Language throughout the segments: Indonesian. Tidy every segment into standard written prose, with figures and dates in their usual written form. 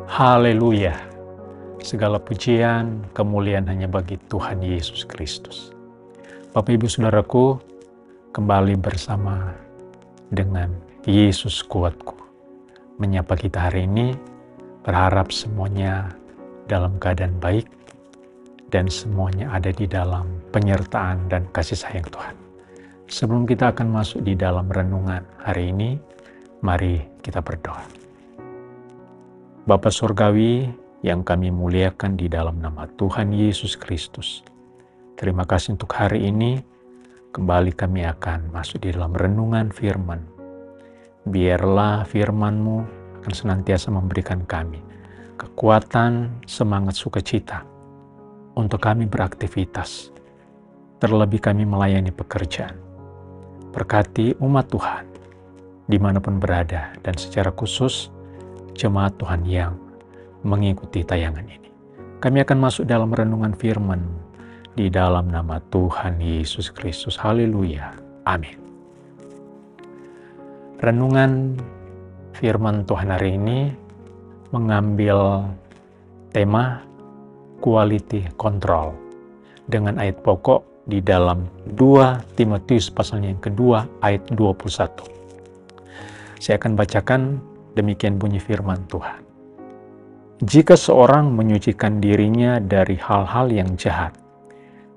Haleluya. Segala pujian, kemuliaan hanya bagi Tuhan Yesus Kristus. Bapak Ibu Saudaraku, kembali bersama dengan Yesus Kuatku. Menyapa kita hari ini, berharap semuanya dalam keadaan baik dan semuanya ada di dalam penyertaan dan kasih sayang Tuhan. Sebelum kita akan masuk di dalam renungan hari ini, mari kita berdoa. Bapa Surgawi yang kami muliakan di dalam nama Tuhan Yesus Kristus. Terima kasih untuk hari ini, kembali kami akan masuk di dalam renungan firman. Biarlah firman-Mu akan senantiasa memberikan kami kekuatan, semangat, sukacita untuk kami beraktivitas, terlebih kami melayani pekerjaan. Berkati umat Tuhan, dimanapun berada, dan secara khusus jemaat Tuhan yang mengikuti tayangan ini. Kami akan masuk dalam renungan firman di dalam nama Tuhan Yesus Kristus. Haleluya. Amin. Renungan firman Tuhan hari ini mengambil tema quality control dengan ayat pokok di dalam 2 Timotius pasalnya yang kedua ayat 21. Saya akan bacakan. Demikian bunyi firman Tuhan. Jika seorang menyucikan dirinya dari hal-hal yang jahat,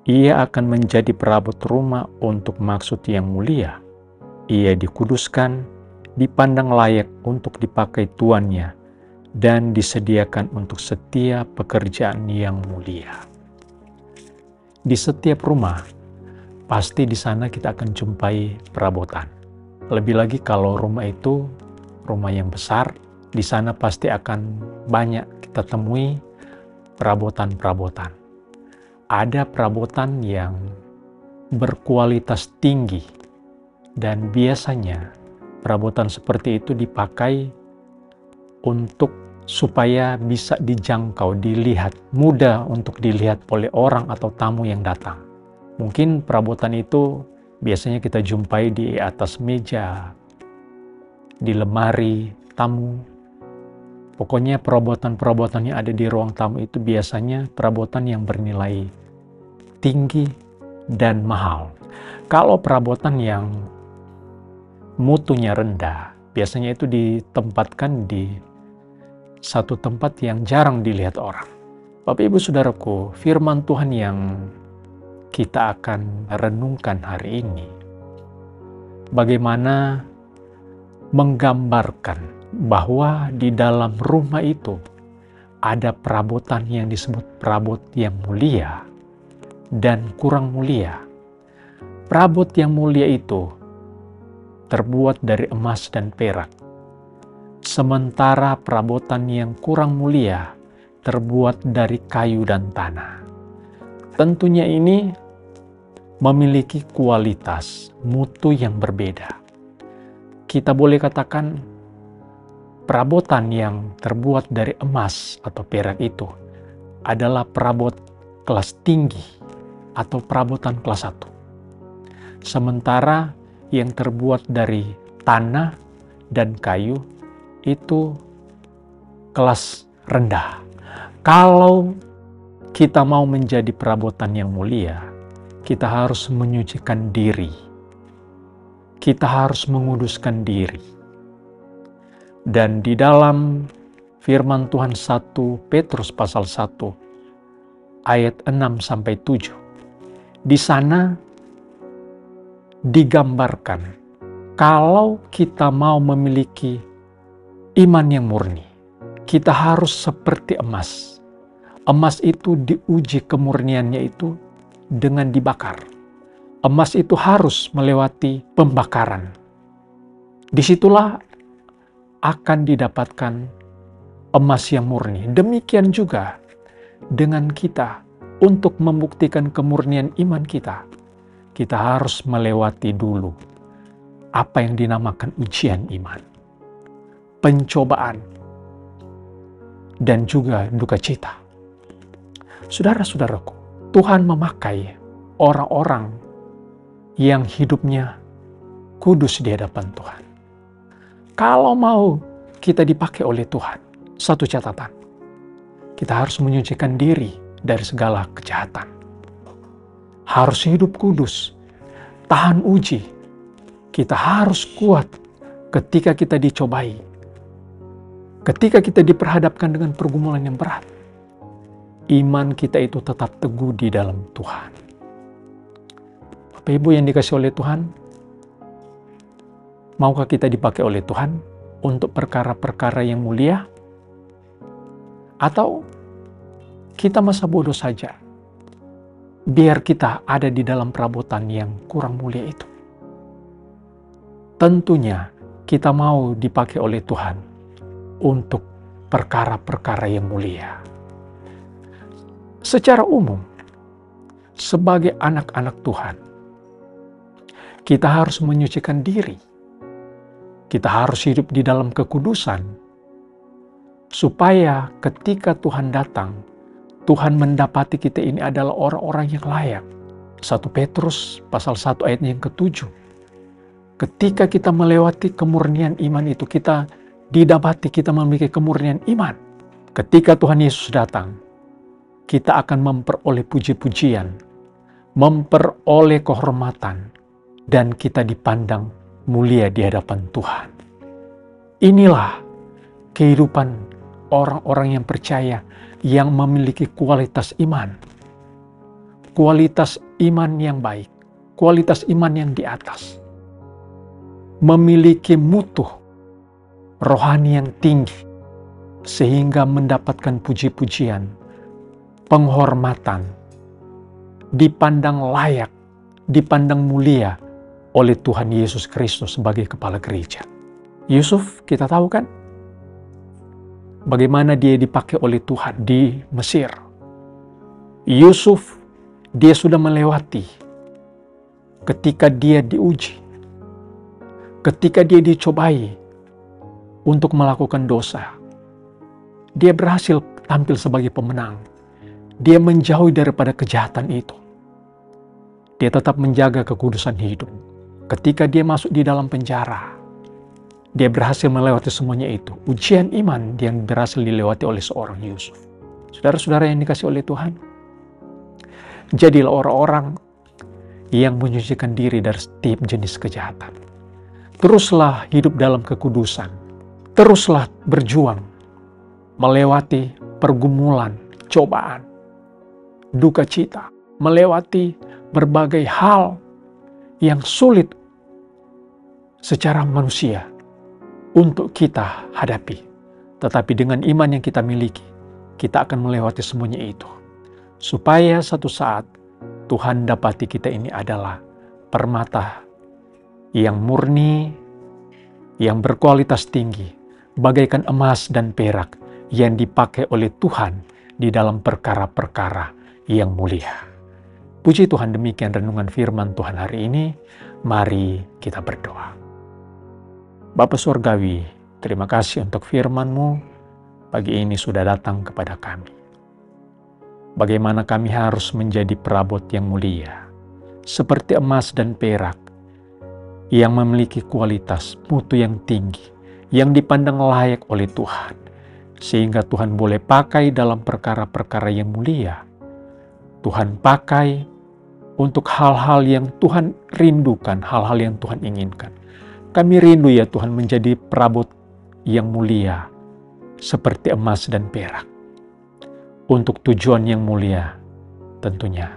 ia akan menjadi perabot rumah untuk maksud yang mulia. Ia dikuduskan, dipandang layak untuk dipakai tuannya, dan disediakan untuk setiap pekerjaan yang mulia. Di setiap rumah, pasti di sana kita akan jumpai perabotan. Lebih lagi kalau rumah itu rumah yang besar, di sana pasti akan banyak kita temui perabotan-perabotan. Ada perabotan yang berkualitas tinggi, dan biasanya perabotan seperti itu dipakai untuk supaya bisa dijangkau, dilihat, mudah untuk dilihat oleh orang atau tamu yang datang. Mungkin perabotan itu biasanya kita jumpai di atas meja, di lemari tamu. Pokoknya perabotan-perabotan yang ada di ruang tamu itu biasanya perabotan yang bernilai tinggi dan mahal. Kalau perabotan yang mutunya rendah, biasanya itu ditempatkan di satu tempat yang jarang dilihat orang. Bapak Ibu Saudaraku, firman Tuhan yang kita akan renungkan hari ini bagaimana menggambarkan bahwa di dalam rumah itu ada perabotan yang disebut perabot yang mulia dan kurang mulia. Perabot yang mulia itu terbuat dari emas dan perak, sementara perabotan yang kurang mulia terbuat dari kayu dan tanah. Tentunya ini memiliki kualitas mutu yang berbeda. Kita boleh katakan perabotan yang terbuat dari emas atau perak itu adalah perabot kelas tinggi atau perabotan kelas 1. Sementara yang terbuat dari tanah dan kayu itu kelas rendah. Kalau kita mau menjadi perabotan yang mulia, kita harus menyucikan diri. Kita harus menguduskan diri. Dan di dalam firman Tuhan 1 Petrus pasal 1 ayat 6-7. Di sana digambarkan kalau kita mau memiliki iman yang murni, kita harus seperti emas. Emas itu diuji kemurniannya itu dengan dibakar. Emas itu harus melewati pembakaran. Disitulah akan didapatkan emas yang murni. Demikian juga dengan kita, untuk membuktikan kemurnian iman kita, kita harus melewati dulu apa yang dinamakan ujian iman, pencobaan, dan juga duka cita. Saudara-saudaraku, Tuhan memakai orang-orang yang hidupnya kudus di hadapan Tuhan. Kalau mau kita dipakai oleh Tuhan, satu catatan, kita harus menyucikan diri dari segala kejahatan. Harus hidup kudus, tahan uji. Kita harus kuat ketika kita dicobai. Ketika kita diperhadapkan dengan pergumulan yang berat, iman kita itu tetap teguh di dalam Tuhan. Bapak Ibu yang dikasihi oleh Tuhan, maukah kita dipakai oleh Tuhan untuk perkara-perkara yang mulia? Atau kita masa bodoh saja, biar kita ada di dalam perabotan yang kurang mulia itu? Tentunya kita mau dipakai oleh Tuhan untuk perkara-perkara yang mulia. Secara umum, sebagai anak-anak Tuhan, kita harus menyucikan diri. Kita harus hidup di dalam kekudusan, supaya ketika Tuhan datang, Tuhan mendapati kita ini adalah orang-orang yang layak. 1 Petrus pasal 1 ayatnya yang ke-7. Ketika kita melewati kemurnian iman itu, kita didapati kita memiliki kemurnian iman. Ketika Tuhan Yesus datang, kita akan memperoleh puji-pujian, memperoleh kehormatan, dan kita dipandang mulia di hadapan Tuhan. Inilah kehidupan orang-orang yang percaya, yang memiliki kualitas iman. Kualitas iman yang baik, kualitas iman yang di atas. Memiliki mutu rohani yang tinggi, sehingga mendapatkan puji-pujian, penghormatan, dipandang layak, dipandang mulia oleh Tuhan Yesus Kristus sebagai kepala gereja. Yusuf, kita tahu kan bagaimana dia dipakai oleh Tuhan di Mesir. Yusuf, dia sudah melewati ketika dia diuji, ketika dia dicobai untuk melakukan dosa. Dia berhasil tampil sebagai pemenang. Dia menjauhi daripada kejahatan itu. Dia tetap menjaga kekudusan hidup. Ketika dia masuk di dalam penjara, dia berhasil melewati semuanya itu. Ujian iman yang berhasil dilewati oleh seorang Yusuf. Saudara-saudara yang dikasihi oleh Tuhan, jadilah orang-orang yang menyucikan diri dari setiap jenis kejahatan. Teruslah hidup dalam kekudusan. Teruslah berjuang melewati pergumulan, cobaan, duka cita, melewati berbagai hal yang sulit secara manusia untuk kita hadapi. Tetapi dengan iman yang kita miliki, kita akan melewati semuanya itu. Supaya satu saat Tuhan dapati kita ini adalah permata yang murni, yang berkualitas tinggi, bagaikan emas dan perak yang dipakai oleh Tuhan di dalam perkara-perkara yang mulia. Puji Tuhan, demikian renungan firman Tuhan hari ini. Mari kita berdoa. Bapa Surgawi, terima kasih untuk firman-Mu pagi ini sudah datang kepada kami. Bagaimana kami harus menjadi perabot yang mulia, seperti emas dan perak, yang memiliki kualitas mutu yang tinggi, yang dipandang layak oleh Tuhan, sehingga Tuhan boleh pakai dalam perkara-perkara yang mulia. Tuhan pakai untuk hal-hal yang Tuhan rindukan, hal-hal yang Tuhan inginkan. Kami rindu ya Tuhan menjadi perabot yang mulia, seperti emas dan perak. Untuk tujuan yang mulia tentunya.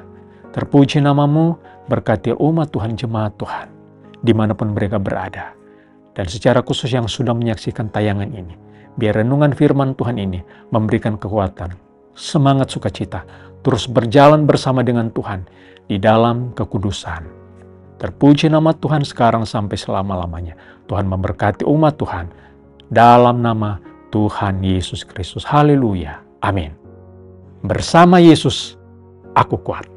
Terpuji nama-Mu, berkati umat Tuhan, jemaat Tuhan, dimanapun mereka berada. Dan secara khusus yang sudah menyaksikan tayangan ini, biar renungan firman Tuhan ini memberikan kekuatan, semangat sukacita, terus berjalan bersama dengan Tuhan di dalam kekudusan. Terpuji nama Tuhan sekarang sampai selama-lamanya. Tuhan memberkati umat Tuhan dalam nama Tuhan Yesus Kristus. Haleluya. Amin. Bersama Yesus, aku kuat.